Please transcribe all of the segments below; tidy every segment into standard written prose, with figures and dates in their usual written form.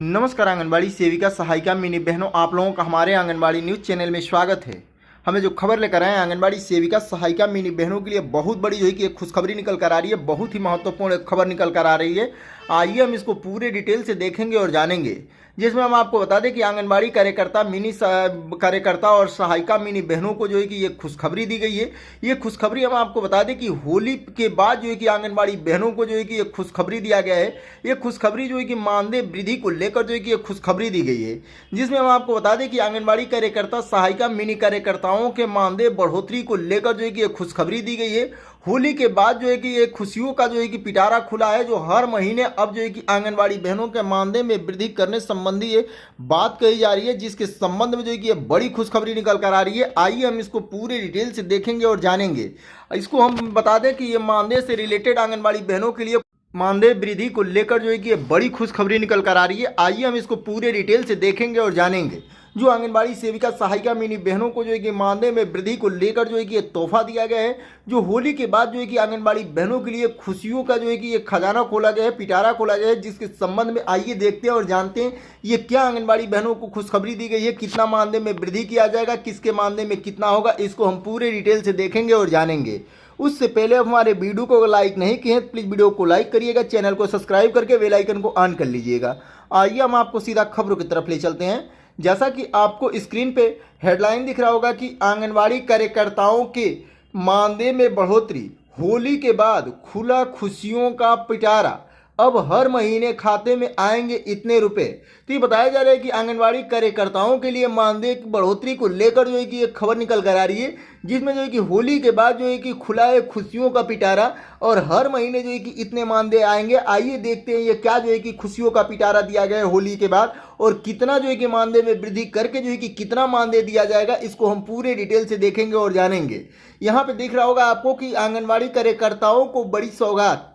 नमस्कार आंगनबाड़ी सेविका सहायिका मिनी बहनों, आप लोगों का हमारे आंगनबाड़ी न्यूज़ चैनल में स्वागत है। हमें जो खबर लेकर आए हैं आंगनबाड़ी सेविका सहायिका मिनी बहनों के लिए बहुत बड़ी जो है कि एक खुशखबरी निकल कर आ रही है, बहुत ही महत्वपूर्ण एक खबर निकल कर आ रही है। आइए हम इसको पूरे डिटेल से देखेंगे और जानेंगे, जिसमें हम आपको बता दें कि आंगनबाड़ी कार्यकर्ता और सहायिका मिनी बहनों को जो है कि ये खुशखबरी दी गई है। ये खुशखबरी हम आपको बता दें कि होली के बाद जो है कि आंगनबाड़ी बहनों को जो है कि ये खुशखबरी दिया गया है। ये खुशखबरी जो है कि मानदेय वृद्धि को लेकर जो है कि ये खुशखबरी दी गई है, जिसमें हम आपको बता दें कि आंगनबाड़ी कार्यकर्ता सहायिका मिनी कार्यकर्ताओं के मानदेय बढ़ोतरी को लेकर जो है कि ये खुशखबरी दी गई है। होली के बाद जो है कि ये खुशियों का जो है कि पिटारा खुला है, जो हर महीने अब जो है कि आंगनबाड़ी बहनों के मानदेय में वृद्धि करने संबंधी ये बात कही जा रही है, जिसके संबंध में जो है कि ये बड़ी खुशखबरी निकल कर आ रही है। आइए हम इसको पूरे डिटेल से देखेंगे और जानेंगे। इसको हम बता दें कि ये मानदेय से रिलेटेड आंगनबाड़ी बहनों के लिए मानदेय वृद्धि को लेकर जो है कि ये बड़ी खुशखबरी निकल कर आ रही है। आइए हम इसको पूरे डिटेल से देखेंगे और जानेंगे। जो आंगनबाड़ी सेविका सहायिका मिनी बहनों को जो है कि मानदेय में वृद्धि को लेकर जो है कि ये तोहफा दिया गया है, जो होली के बाद जो है कि आंगनबाड़ी बहनों के लिए खुशियों का जो है कि ये खजाना खोला गया है, पिटारा खोला गया है, जिसके संबंध में आइए देखते हैं और जानते हैं ये क्या आंगनबाड़ी बहनों को खुशखबरी दी गई है, कितना मानदेय में वृद्धि किया जाएगा, किसके मानदेय में कितना होगा, इसको हम पूरे डिटेल से देखेंगे और जानेंगे। उससे पहले हमारे वीडियो को लाइक नहीं किए हैं, प्लीज़ वीडियो को लाइक करिएगा, चैनल को सब्सक्राइब करके बेल आइकन को ऑन कर लीजिएगा। आइए हम आपको सीधा खबरों की तरफ ले चलते हैं। जैसा कि आपको स्क्रीन पे हेडलाइन दिख रहा होगा कि आंगनबाड़ी कार्यकर्ताओं के मानदेय में बढ़ोतरी, होली के बाद खुला खुशियों का पिटारा, अब हर महीने खाते में आएंगे इतने रुपए। तो ये बताया जा रहा है कि आंगनबाड़ी कार्यकर्ताओं के लिए मानदेय की बढ़ोतरी को लेकर जो है कि एक खबर निकल कर आ रही है, जिसमें जो है कि होली के बाद जो है कि खुला है खुशियों का पिटारा और हर महीने जो है कि इतने मानदेय आएंगे। आइए देखते हैं ये क्या जो है कि खुशियों का पिटारा दिया गया है होली के बाद, और कितना जो है कि मानदेय में वृद्धि करके जो है कि कितना मानदेय दिया जाएगा, इसको हम पूरे डिटेल से देखेंगे और जानेंगे। यहाँ पे दिख रहा होगा आपको कि आंगनबाड़ी कार्यकर्ताओं को बड़ी सौगात,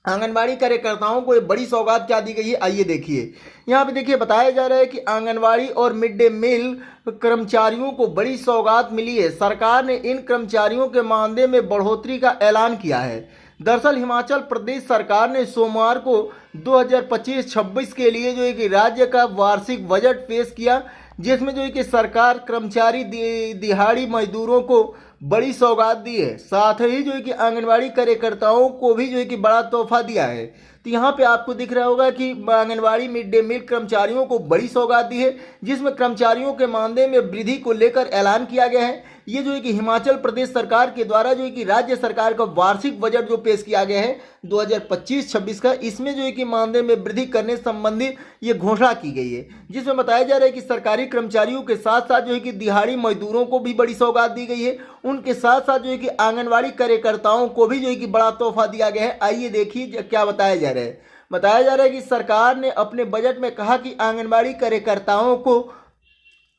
आंगनबाड़ी कार्यकर्ताओं को एक बड़ी सौगात क्या दी गई है, आइए देखिए। यहाँ पे देखिए बताया जा रहा है कि आंगनबाड़ी और मिड डे मील कर्मचारियों को बड़ी सौगात मिली है। सरकार ने इन कर्मचारियों के मानदेय में बढ़ोतरी का ऐलान किया है। दरअसल हिमाचल प्रदेश सरकार ने सोमवार को 2025-26 के लिए जो है कि राज्य का वार्षिक बजट पेश किया, जिसमें जो है कि सरकार कर्मचारी दिहाड़ी मजदूरों को बड़ी सौगात दी है। साथ ही जो है कि आंगनबाड़ी कार्यकर्ताओं को भी जो है कि बड़ा तोहफा दिया है। तो यहाँ पे आपको दिख रहा होगा कि आंगनबाड़ी मिड डे मील कर्मचारियों को बड़ी सौगात दी है, जिसमें कर्मचारियों के मानदेय में वृद्धि को लेकर ऐलान किया गया है। ये जो है कि हिमाचल प्रदेश सरकार के द्वारा जो है कि राज्य सरकार का वार्षिक बजट जो पेश किया गया है 2025-26 का, इसमें जो है कि मानदेय में वृद्धि करने संबंधी ये घोषणा की गई है, जिसमें बताया जा रहा है कि सरकारी कर्मचारियों के साथ साथ जो है कि दिहाड़ी मजदूरों को भी बड़ी सौगात दी गई है। उनके साथ साथ जो है कि आंगनबाड़ी कार्यकर्ताओं को भी जो है कि बड़ा तोहफा दिया गया है। आइए देखिए क्या बताया जा रहा है। बताया जा रहा है कि सरकार ने अपने बजट में कहा कि आंगनबाड़ी कार्यकर्ताओं को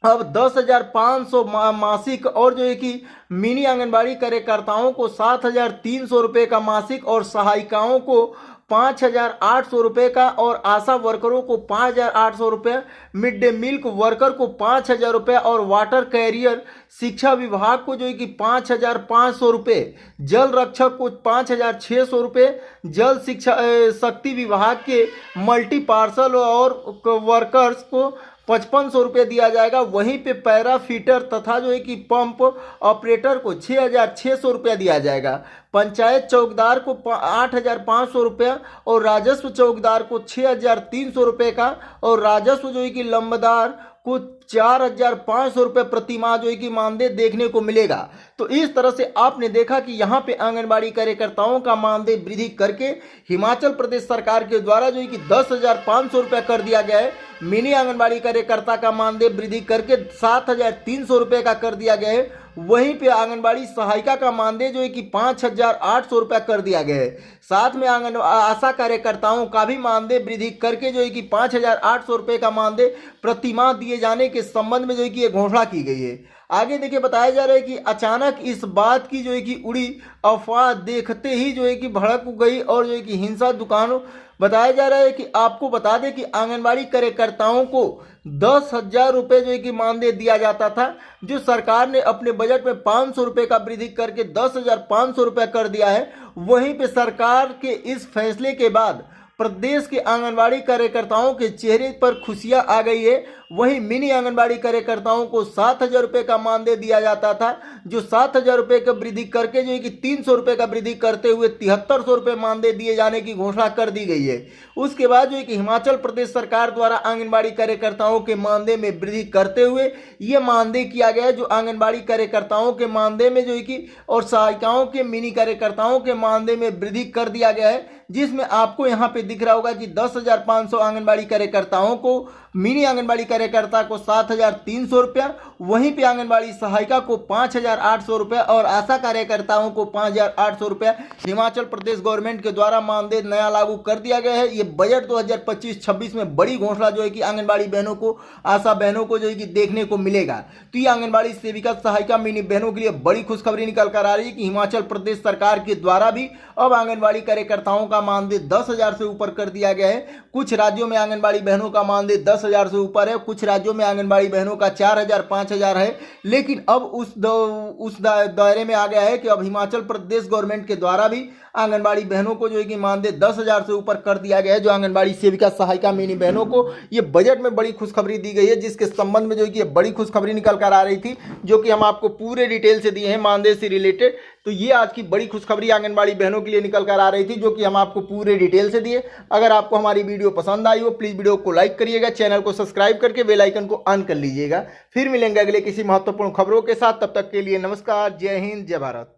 अब 10,500 मासिक और जो है कि मिनी आंगनबाड़ी कार्यकर्ताओं को 7,300 रुपये का मासिक, और सहायिकाओं को 5,800 रुपये का, और आशा वर्करों को 5,800 रुपये, मिड डे मील वर्कर को 5,000 रुपये, और वाटर कैरियर शिक्षा विभाग को जो है कि 5,500 रुपये, जल रक्षक को 5,600 रुपये, जल शिक्षा शक्ति विभाग के मल्टी पार्सल और वर्कर्स को 5,500 रुपये दिया जाएगा। वहीं पे पैरा फीटर तथा जो है कि पंप ऑपरेटर को 6,600 रुपया दिया जाएगा। पंचायत चौकीदार को 8,500 रुपया, और राजस्व चौकीदार को 6,300 रुपये का, और राजस्व जो है कि लंबदार को 4,500 रुपये प्रति माह जो है कि मानदेय देखने को मिलेगा। तो इस तरह से आपने देखा कि यहाँ पे आंगनबाड़ी कार्यकर्ताओं का मानदेय वृद्धि करके हिमाचल प्रदेश सरकार के द्वारा जो है कि 10,500 रुपये कर दिया गया है। मिनी आंगनबाड़ी कार्यकर्ता का मानदेय वृद्धि करके 7,300 रुपये का कर दिया गया है। वहीं पे आंगनबाड़ी सहायिका का मानदेय जो है कि 5,800 रुपया कर दिया गया है। साथ में आशा कार्यकर्ताओं का भी मानदेय वृद्धि करके जो है कि 5,800 रुपये का मानदेय प्रति माह दिए जाने के संबंध में जो है कि ये घोषणा की गई है। आगे देखिए बताया जा रहा है कि अचानक इस बात की जो है कि उड़ी अफवाह देखते ही जो है कि भड़क गई और जो है कि हिंसा दुकानों। बताया जा रहा है कि आपको बता दें कि आंगनबाड़ी कार्यकर्ताओं को 10,000 रुपये जो है कि मानदेय दिया जाता था, जो सरकार ने अपने बजट में 500 रुपये का वृद्धि करके 10,500 रुपये कर दिया है। वहीं पे सरकार के इस फैसले के बाद प्रदेश के आंगनबाड़ी कार्यकर्ताओं के चेहरे पर खुशियां आ गई है। वहीं मिनी आंगनबाड़ी कार्यकर्ताओं को 7,000 रुपये का मानदेय दिया जाता था, जो 7,000 रुपये का वृद्धि करके जो है कि 300 रुपये का वृद्धि करते हुए 7300 रुपये मानदेय दिए जाने की घोषणा कर दी गई है। उसके बाद जो है कि हिमाचल प्रदेश सरकार द्वारा आंगनबाड़ी कार्यकर्ताओं के मानदेय में वृद्धि करते हुए ये मानदेय किया गया है, जो आंगनबाड़ी कार्यकर्ताओं के मानदेय में जो है कि और सहायिकाओं के मिनी कार्यकर्ताओं के मानदेय में वृद्धि कर दिया गया है, जिसमें आपको यहाँ पे दिख रहा होगा कि 10,500 आंगनबाड़ी कार्यकर्ताओं को, मिनी आंगनबाड़ी कार्यकर्ता को 7,300 रुपया, वहीं पे आंगनबाड़ी सहायिका को 5,800 रुपया और आशा कार्यकर्ताओं को 5,800 रुपया हिमाचल प्रदेश गवर्नमेंट के द्वारा मानदेय नया लागू कर दिया गया है। ये बजट 2025-26 में बड़ी घोषणा जो है कि आंगनबाड़ी बहनों को, आशा बहनों को जो है कि देखने को मिलेगा। तो ये आंगनबाड़ी सेविका सहायिका मिनी बहनों के लिए बड़ी खुशखबरी निकल कर आ रही है कि हिमाचल प्रदेश सरकार के द्वारा भी अब आंगनबाड़ी कार्यकर्ताओं का मानदेय 10,000 से ऊपर कर दिया गया है। कुछ राज्यों में आंगनबाड़ी बहनों का मानदेय 10,000 से ऊपर है, कुछ राज्यों में आंगनबाड़ी बहनों का 4,000 5,000 है, लेकिन अब उस दायरे में आ गया है कि अब हिमाचल प्रदेश गवर्नमेंट के द्वारा भी आंगनबाड़ी बहनों को जो है कि मानदेय 10,000 से ऊपर कर दिया गया है। जो आंगनबाड़ी सेविका सहायिका मिनी बहनों को ये बजट में बड़ी खुशखबरी दी गई है, जिसके संबंध में जो है कि बड़ी खुशखबरी निकल कर आ रही थी, जो कि हम आपको पूरे डिटेल से दिए हैं मानदेय से रिलेटेड। तो ये आज की बड़ी खुशखबरी आंगनबाड़ी बहनों के लिए निकल कर आ रही थी, जो कि हम आपको पूरे डिटेल से दिए। अगर आपको हमारी वीडियो पसंद आई हो, प्लीज़ वीडियो को लाइक करिएगा, चैनल को सब्सक्राइब करके बेल आइकन को ऑन कर लीजिएगा। फिर मिलेंगे अगले किसी महत्वपूर्ण खबरों के साथ, तब तक के लिए नमस्कार, जय हिंद, जय भारत।